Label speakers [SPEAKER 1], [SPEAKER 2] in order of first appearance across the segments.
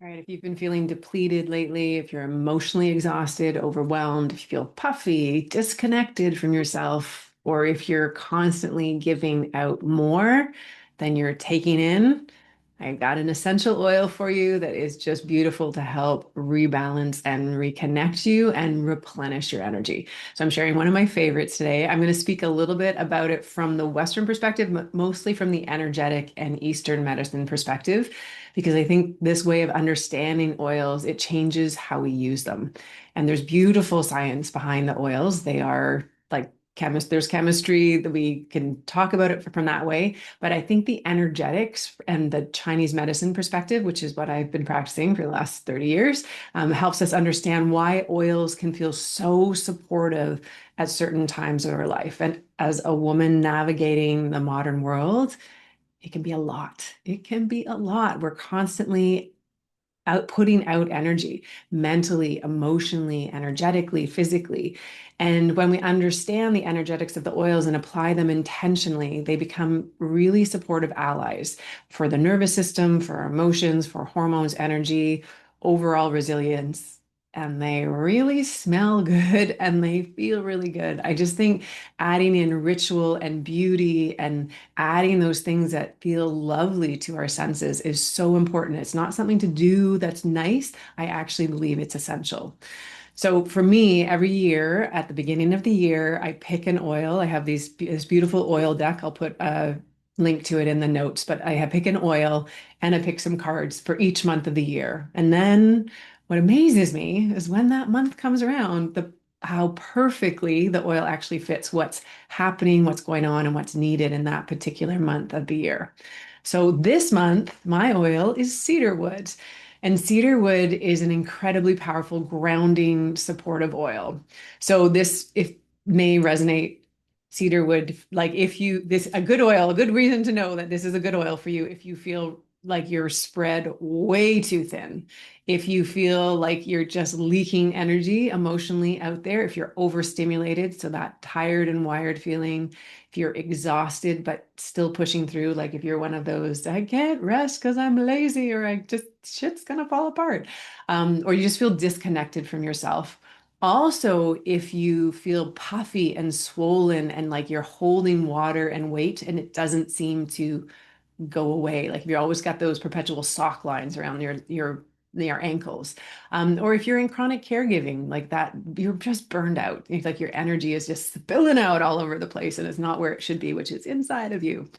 [SPEAKER 1] All right, if you've been feeling depleted lately, if you're emotionally exhausted, overwhelmed, if you feel puffy, disconnected from yourself, or if you're constantly giving out more than you're taking in, I got an essential oil for you that is just beautiful to help rebalance and reconnect you and replenish your energy. So I'm sharing one of my favorites today. I'm going to speak a little bit about it from the Western perspective, mostly from the energetic and Eastern medicine perspective, because I think this way of understanding oils, it changes how we use them. And there's beautiful science behind the oils. They are like there's chemistry that we can talk about it from that way. But I think the energetics and the Chinese medicine perspective, which is what I've been practicing for the last 30 years, helps us understand why oils can feel so supportive at certain times of our life. And as a woman navigating the modern world, it can be a lot. It can be a lot. We're constantly putting out energy mentally, emotionally, energetically, physically. And when we understand the energetics of the oils and apply them intentionally, they become really supportive allies for the nervous system, for our emotions, for hormones, energy, overall resilience. And they really smell good and they feel really good. I just think adding in ritual and beauty and adding those things that feel lovely to our senses is so important. It's not something to do that's nice. I actually believe it's essential. So for me, every year at the beginning of the year, I pick an oil. I have this beautiful oil deck. I'll put a link to it in the notes, but I have pick an oil and I pick some cards for each month of the year. And then what amazes me is when that month comes around, the how perfectly the oil actually fits what's happening, what's going on, and what's needed in that particular month of the year. So this month, my oil is cedarwood. And cedarwood is an incredibly powerful grounding supportive oil. So this if may resonate cedarwood like if you this a good oil, a good reason to know that this is a good oil for you if you feel like you're spread way too thin. If you feel like you're just leaking energy emotionally out there, if you're overstimulated, so that tired and wired feeling, if you're exhausted but still pushing through, like if you're one of those, I can't rest because I'm lazy or I just shit's gonna fall apart, or you just feel disconnected from yourself. Also, if you feel puffy and swollen and like you're holding water and weight and it doesn't seem to go away, like if you always got those perpetual sock lines around your ankles, or if you're in chronic caregiving like that, you're just burned out. It's like your energy is just spilling out all over the place and it's not where it should be, which is inside of you.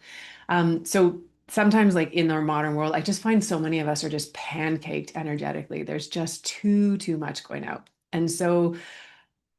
[SPEAKER 1] So sometimes, like in our modern world, I just find so many of us are just pancaked energetically. There's just too much going out. And so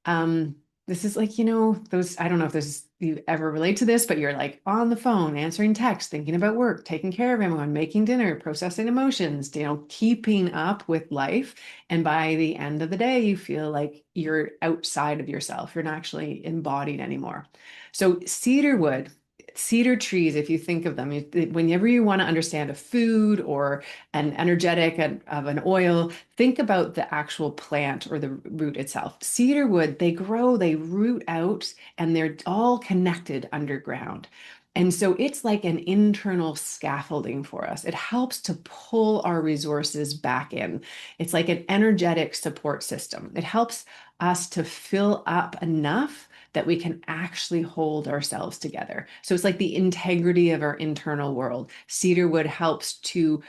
[SPEAKER 1] um, this is like, those, I don't know if this you ever relate to this, but you're like on the phone, answering texts, thinking about work, taking care of everyone, making dinner, processing emotions, keeping up with life. And by the end of the day, you feel like you're outside of yourself. You're not actually embodied anymore. So cedarwood, cedar trees, if you think of them, whenever you want to understand a food or an energetic of an oil, think about the actual plant or the root itself. Cedarwood, they grow, they root out, and they're all connected underground. And so it's like an internal scaffolding for us. It helps to pull our resources back in. It's like an energetic support system. It helps us to fill up enough that we can actually hold ourselves together. So it's like the integrity of our internal world. Cedarwood helps to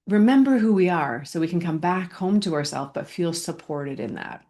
[SPEAKER 1] remember who we are so we can come back home to ourselves, but feel supported in that.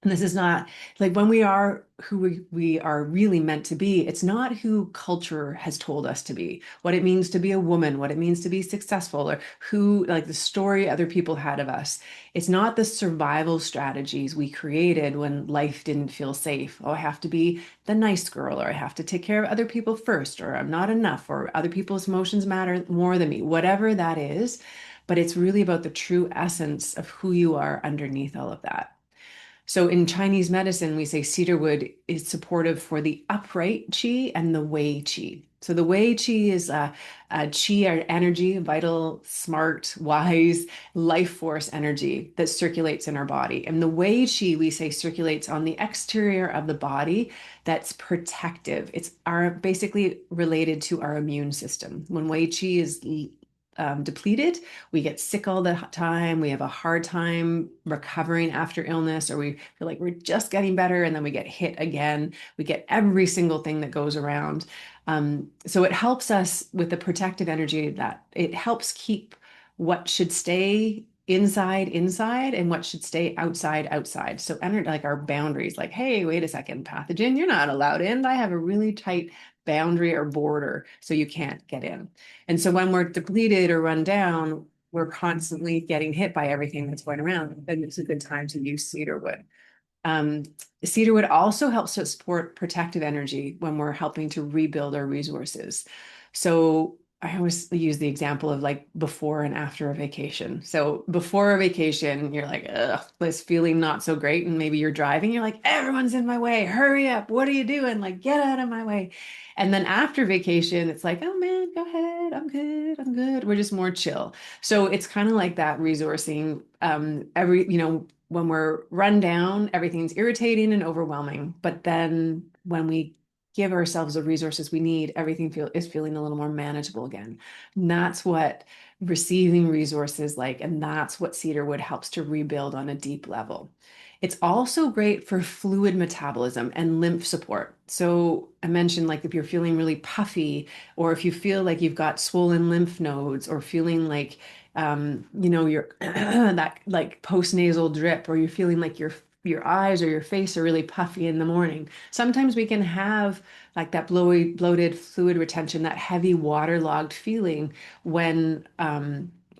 [SPEAKER 1] And this is not like when we are who we are really meant to be, it's not who culture has told us to be, what it means to be a woman, what it means to be successful, or who, like the story other people had of us. It's not the survival strategies we created when life didn't feel safe. Oh, I have to be the nice girl, or I have to take care of other people first, or I'm not enough, or other people's emotions matter more than me, whatever that is. But it's really about the true essence of who you are underneath all of that. So in Chinese medicine, we say cedarwood is supportive for the upright qi and the wei qi. So the wei qi is a qi, our energy, vital, smart, wise, life force energy that circulates in our body. And the wei qi, we say, circulates on the exterior of the body that's protective. It's our basically related to our immune system. When wei qi is depleted, we get sick all the time. We have a hard time recovering after illness, or we feel like we're just getting better and then we get hit again. We get every single thing that goes around. So it helps us with the protective energy that it helps keep what should stay inside inside and what should stay outside outside. So like our boundaries, like, hey, wait a second, pathogen, you're not allowed in. I have a really tight boundary or border, so you can't get in. And so when we're depleted or run down, we're constantly getting hit by everything that's going around. And it's a good time to use cedarwood. Um, Cedarwood also helps to support protective energy when we're helping to rebuild our resources. So I always use the example of like before and after a vacation. So before a vacation, you're like, ugh, this feeling not so great. And maybe you're driving, you're like, everyone's in my way. Hurry up. What are you doing? Like, get out of my way. And then after vacation, it's like, oh man, go ahead. I'm good. I'm good. We're just more chill. So it's kind of like that resourcing. When we're run down, everything's irritating and overwhelming. But then when we give ourselves the resources we need, everything is feeling a little more manageable again. And that's what receiving resources like, and that's what cedarwood helps to rebuild on a deep level. It's also great for fluid metabolism and lymph support. So I mentioned like if you're feeling really puffy, or if you feel like you've got swollen lymph nodes, or feeling like you're that like postnasal drip, or you're feeling like your eyes or your face are really puffy in the morning. Sometimes we can have like that bloated fluid retention, that heavy waterlogged feeling when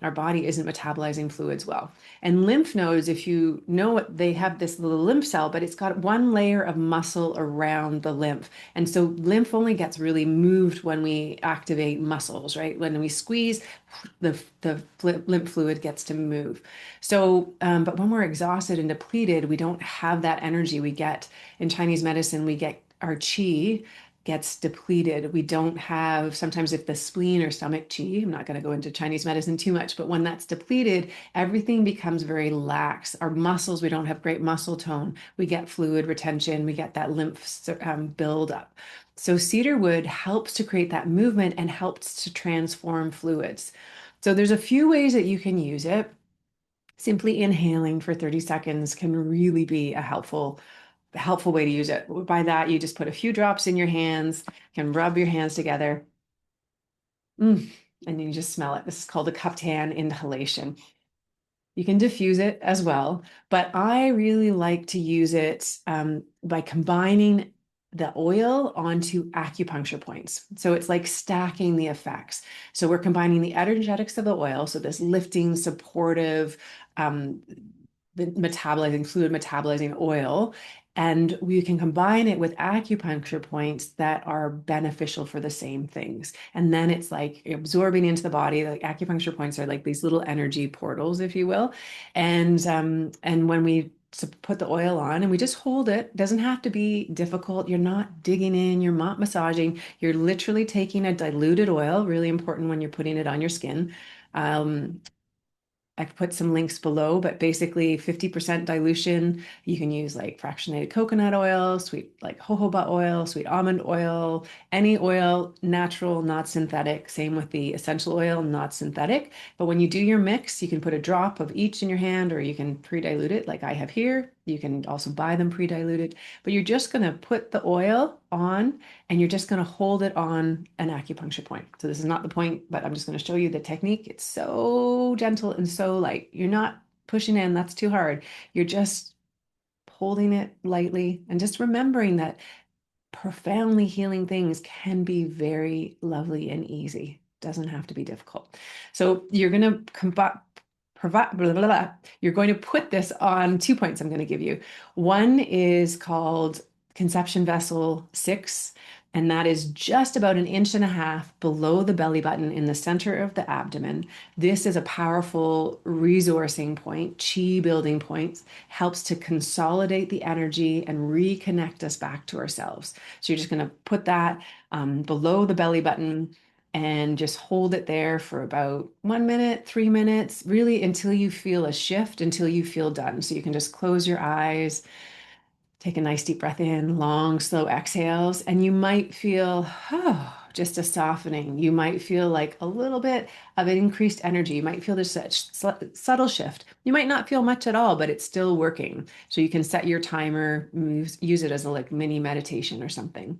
[SPEAKER 1] our body isn't metabolizing fluids well. And lymph nodes, if you know what, they have this little lymph cell, but it's got one layer of muscle around the lymph. And so lymph only gets really moved when we activate muscles, right? When we squeeze, the lymph fluid gets to move. So, but when we're exhausted and depleted, we don't have that energy we get in Chinese medicine. We get our qi gets depleted. We don't have, sometimes if the spleen or stomach qi, I'm not going to go into Chinese medicine too much, but when that's depleted, everything becomes very lax. Our muscles, we don't have great muscle tone. We get fluid retention. We get that lymph buildup. So cedarwood helps to create that movement and helps to transform fluids. So there's a few ways that you can use it. Simply inhaling for 30 seconds can really be a helpful way to use it. By that, you just put a few drops in your hands, can rub your hands together, and then you just smell it. This is called a cupped hand inhalation. You can diffuse it as well, but I really like to use it by combining the oil onto acupuncture points. So it's like stacking the effects. So we're combining the energetics of the oil, so this lifting, supportive, um, fluid metabolizing oil, and we can combine it with acupuncture points that are beneficial for the same things. And then it's like absorbing into the body. Like acupuncture points are like these little energy portals, if you will. And when we put the oil on and we just hold it, doesn't have to be difficult. You're not digging in, you're not massaging. You're literally taking a diluted oil, really important when you're putting it on your skin. Um, I've put some links below, but basically 50% dilution. You can use like fractionated coconut oil, sweet like jojoba oil, sweet almond oil, any oil, natural, not synthetic. Same with the essential oil, not synthetic. But when you do your mix, you can put a drop of each in your hand, or you can pre-dilute it like I have here. You can also buy them pre-diluted, but you're just going to put the oil on and you're just going to hold it on an acupuncture point. So this is not the point, but I'm just going to show you the technique. It's so gentle and so light. You're not pushing in, that's too hard. You're just holding it lightly and just remembering that profoundly healing things can be very lovely and easy. Doesn't have to be difficult. So you're going to provide blah, blah, blah. You're going to put this on 2 points I'm going to give you. One is called conception vessel 6, and that is just about 1.5 inches below the belly button in the center of the abdomen. This is a powerful resourcing point, chi building point, helps to consolidate the energy and reconnect us back to ourselves. So you're just going to put that below the belly button and just hold it there for about 1 minute, 3 minutes, really until you feel a shift, until you feel done. So you can just close your eyes, take a nice deep breath in, long, slow exhales, and you might feel, oh, just a softening. You might feel like a little bit of an increased energy. You might feel there's such subtle shift. You might not feel much at all, but it's still working. So you can set your timer, use it as a like mini meditation or something.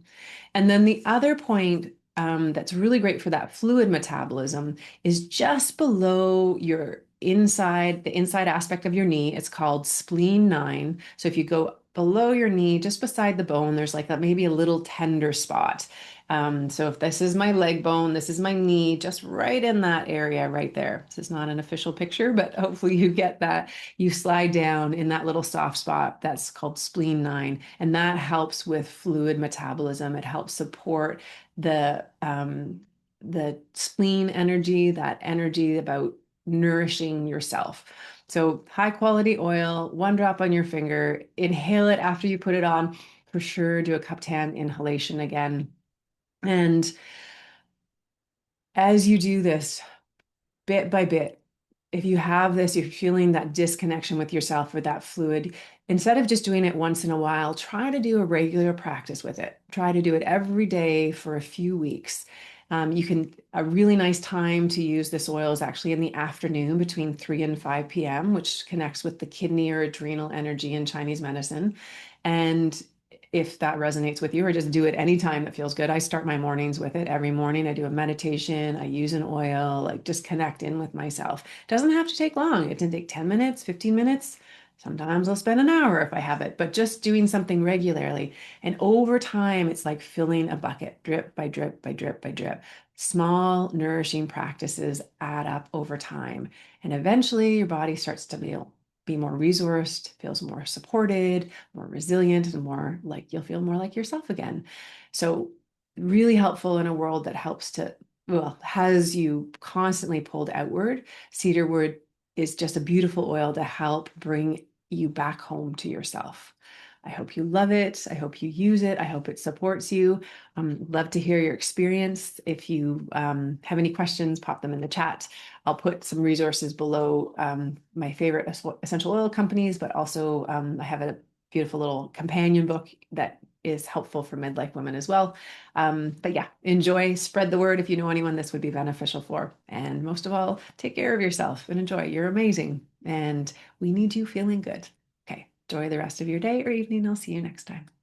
[SPEAKER 1] And then the other point that's really great for that fluid metabolism is just below your inside, the inside aspect of your knee. It's called spleen 9. So if you go below your knee, just beside the bone, there's like maybe a little tender spot. So if this is my leg bone, this is my knee, just right in that area right there. This is not an official picture, but hopefully you get that. You slide down in that little soft spot. That's called spleen 9. And that helps with fluid metabolism. It helps support the spleen energy, that energy about nourishing yourself. So high quality oil, 1 drop on your finger, inhale it after you put it on. For sure, do a cupped hand inhalation again. And as you do this, bit by bit, if you have this, you're feeling that disconnection with yourself or that fluid, instead of just doing it once in a while, try to do a regular practice with it. Try to do it every day for a few weeks. A really nice time to use this oil is actually in the afternoon between 3 and 5 p.m., which connects with the kidney or adrenal energy in Chinese medicine. And if that resonates with you, or just do it anytime that feels good. I start my mornings with it every morning. I do a meditation, I use an oil, like just connect in with myself. It doesn't have to take long. It can take 10 minutes, 15 minutes. Sometimes I'll spend an hour if I have it, but just doing something regularly. And over time, it's like filling a bucket, drip by drip by drip by drip. Small, nourishing practices add up over time. And eventually, your body starts to be more resourced, feels more supported, more resilient, and more like you'll feel more like yourself again. So, really helpful in a world that has you constantly pulled outward. Cedarwood is just a beautiful oil to help bring you back home to yourself. I hope you love it. I hope you use it. I hope it supports you. Love to hear your experience. If you have any questions, pop them in the chat. I'll put some resources below my favorite essential oil companies, but also I have a beautiful little companion book that is helpful for midlife women as well. But yeah, enjoy, spread the word if you know anyone this would be beneficial for. And most of all, take care of yourself and enjoy. You're amazing. And we need you feeling good. Okay, enjoy the rest of your day or evening. I'll see you next time.